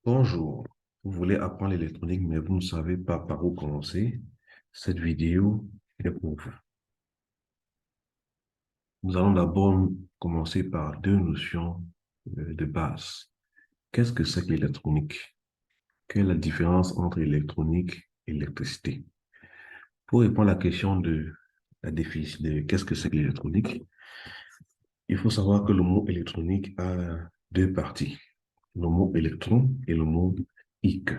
Bonjour, vous voulez apprendre l'électronique, mais vous ne savez pas par où commencer. Cette vidéo est pour vous. Nous allons d'abord commencer par deux notions de base. Qu'est-ce que c'est que l'électronique? Quelle est la différence entre électronique et électricité? Pour répondre à la question de la définition de qu'est-ce que c'est que l'électronique, il faut savoir que le mot électronique a deux parties, le mot électron et le mot hic.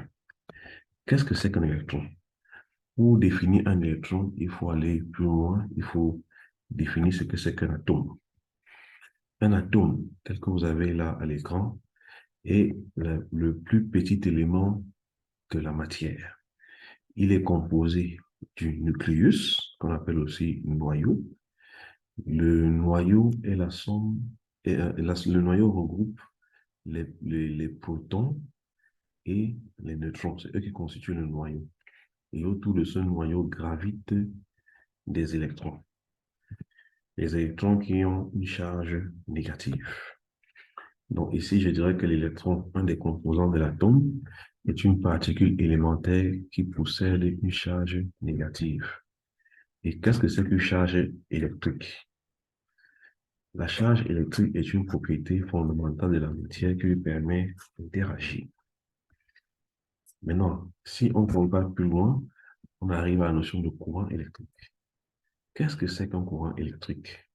Qu'est-ce que c'est qu'un électron? Pour définir un électron, il faut aller plus loin, il faut définir ce que c'est qu'un atome. Un atome, tel que vous avez là à l'écran, est le plus petit élément de la matière. Il est composé du nucléus, qu'on appelle aussi noyau. Le noyau est la somme, le noyau regroupe les protons et les neutrons. C'est eux qui constituent le noyau. Et autour de ce noyau gravitent des électrons. Les électrons qui ont une charge négative. Donc ici, je dirais que l'électron, un des composants de l'atome, est une particule élémentaire qui possède une charge négative. Et qu'est-ce que c'est qu'une charge électrique? La charge électrique est une propriété fondamentale de la matière qui lui permet d'interagir. Maintenant, si on va plus loin, on arrive à la notion de courant électrique. Qu'est-ce que c'est qu'un courant électrique?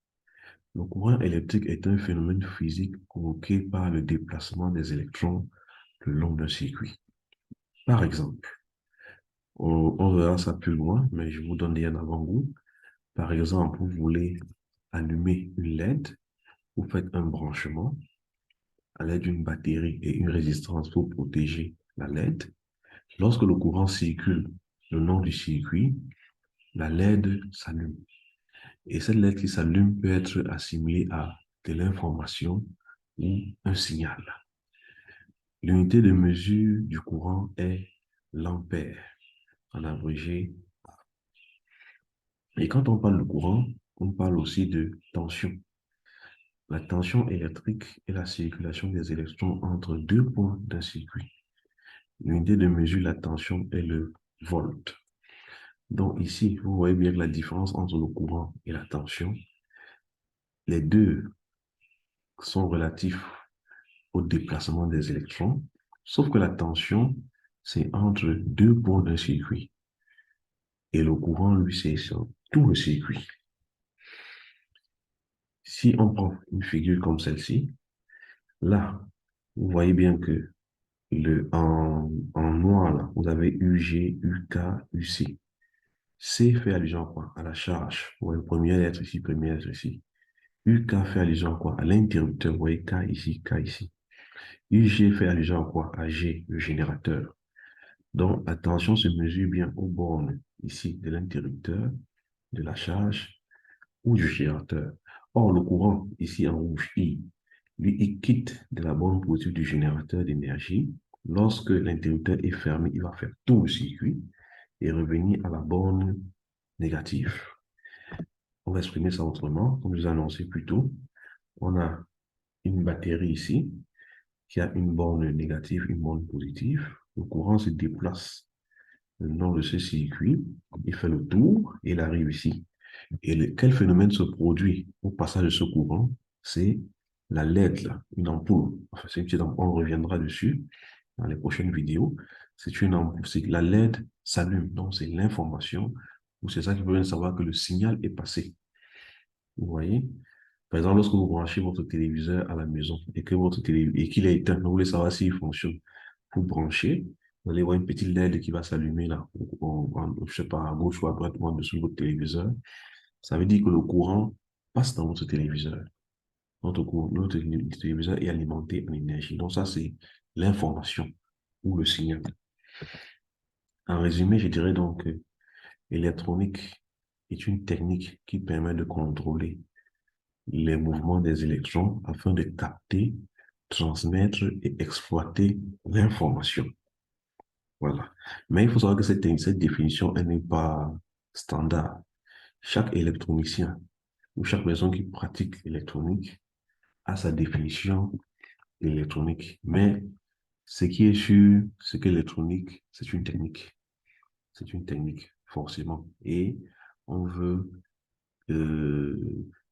Le courant électrique est un phénomène physique provoqué par le déplacement des électrons le long d'un circuit. Par exemple, on verra ça plus loin, mais je vous donne un avant-goût. Par exemple, vous voulez allumer une LED, vous faites un branchement à l'aide d'une batterie et une résistance pour protéger la LED. Lorsque le courant circule le long du circuit, la LED s'allume. Et cette LED qui s'allume peut être assimilée à de l'information ou un signal. L'unité de mesure du courant est l'ampère, en abrégé. Et quand on parle de courant, on parle aussi de tension. La tension électrique est la circulation des électrons entre deux points d'un circuit. L'unité de mesure de la tension est le volt. Donc ici, vous voyez bien que la différence entre le courant et la tension, les deux sont relatifs au déplacement des électrons, sauf que la tension, c'est entre deux points d'un circuit. Et le courant, lui, c'est sur tout le circuit. Si on prend une figure comme celle-ci, là, vous voyez bien que en noir, là, vous avez UG, UK, UC. C fait allusion à quoi? À la charge. Vous voyez, première lettre ici, première lettre ici. UK fait allusion à quoi? À l'interrupteur. Vous voyez, K ici, K ici. UG fait allusion à quoi? À G, le générateur. Donc, la tension se mesure bien aux bornes ici de l'interrupteur, de la charge ou du générateur. Or, le courant, ici en rouge, I, lui, il quitte de la borne positive du générateur d'énergie. Lorsque l'interrupteur est fermé, il va faire tout le circuit et revenir à la borne négative. On va exprimer ça autrement, comme je vous ai annoncé plus tôt. On a une batterie ici qui a une borne négative, une borne positive. Le courant se déplace le long de ce circuit, il fait le tour et il arrive ici. Et quel phénomène se produit au passage de ce courant? C'est la LED, là, une ampoule. Enfin, c'est une petite ampoule, on reviendra dessus dans les prochaines vidéos. C'est une ampoule, c'est la LED s'allume. Donc, c'est l'information, ou c'est ça qui veut savoir que le signal est passé. Vous voyez? Par exemple, lorsque vous branchez votre téléviseur à la maison et que votre et qu'il est éteint, vous voulez savoir s'il fonctionne. Vous branchez, vous allez voir une petite LED qui va s'allumer là, je sais pas, à gauche ou à droite ou en dessous de votre téléviseur. Ça veut dire que le courant passe dans votre téléviseur. Notre téléviseur est alimenté en énergie. Donc ça, c'est l'information ou le signal. En résumé, je dirais donc que l'électronique est une technique qui permet de contrôler les mouvements des électrons afin de capter, transmettre et exploiter l'information. Voilà. Mais il faut savoir que cette définition, elle n'est pas standard. Chaque électronicien ou chaque personne qui pratique l'électronique a sa définition électronique. Mais Ce qui est sûr, c'est que l'électronique, c'est une technique. C'est une technique, forcément. Et on veut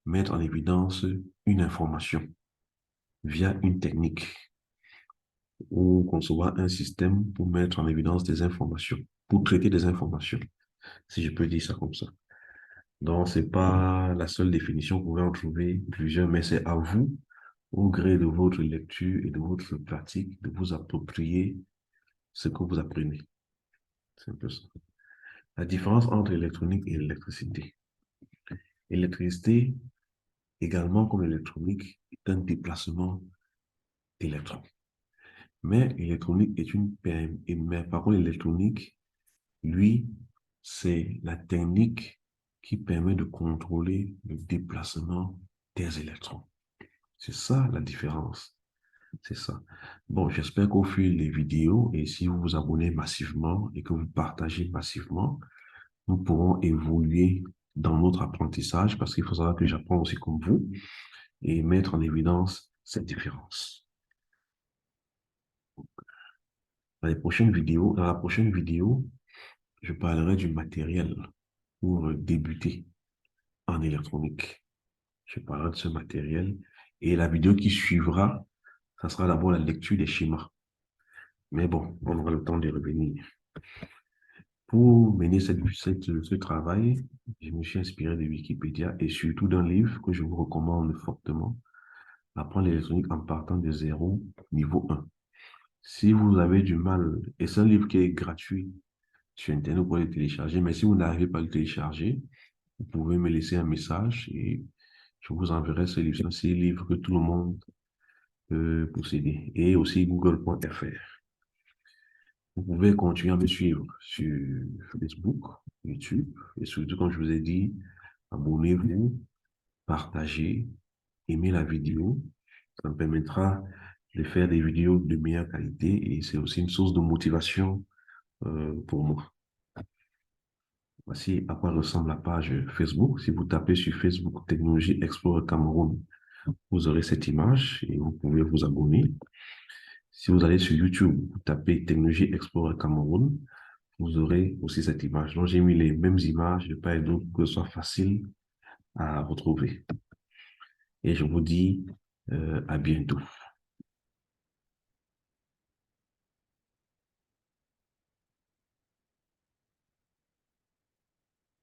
mettre en évidence une information via une technique ou concevoir un système pour mettre en évidence des informations, pour traiter des informations, si je peux dire ça comme ça. Donc, c'est pas la seule définition, vous pouvez en trouver plusieurs, mais c'est à vous, au gré de votre lecture et de votre pratique, de vous approprier ce que vous apprenez. C'est un peu ça. La différence entre l'électronique et l'électricité. L'électricité, également comme l'électronique, est un déplacement d'électrons. Mais l'électronique est mais par contre, l'électronique, lui, c'est la technique qui permet de contrôler le déplacement des électrons. C'est ça la différence. C'est ça. Bon, j'espère qu'au fil des vidéos, et si vous vous abonnez massivement et que vous partagez massivement, nous pourrons évoluer dans notre apprentissage parce qu'il faut savoir que j'apprends aussi comme vous et mettre en évidence cette différence. Dans la prochaine vidéo, je parlerai du matériel pour débuter en électronique. Je parlerai de ce matériel et la vidéo qui suivra, ça sera d'abord la lecture des schémas. Mais bon, on aura le temps de revenir. Pour mener ce travail, je me suis inspiré de Wikipédia et surtout d'un livre que je vous recommande fortement, Apprendre l'électronique en partant de zéro, niveau 1. Si vous avez du mal, et c'est un livre qui est gratuit sur Internet, vous pouvez le télécharger, mais si vous n'arrivez pas à le télécharger, vous pouvez me laisser un message et je vous enverrai ce livre. C'est un livre que tout le monde peut posséder. Et aussi google.fr. Vous pouvez continuer à me suivre sur Facebook, YouTube, et surtout, comme je vous ai dit, abonnez-vous, partagez, aimez la vidéo. Ça me permettra de faire des vidéos de meilleure qualité et c'est aussi une source de motivation pour moi. Voici à quoi ressemble la page Facebook. Si vous tapez sur Facebook Technologie Explorer Cameroun, vous aurez cette image et vous pouvez vous abonner. Si vous allez sur YouTube, vous tapez Technologie Explorer Cameroun, vous aurez aussi cette image. Donc, j'ai mis les mêmes images de part et d'autre pour que ce soit facile à retrouver. Et je vous dis à bientôt.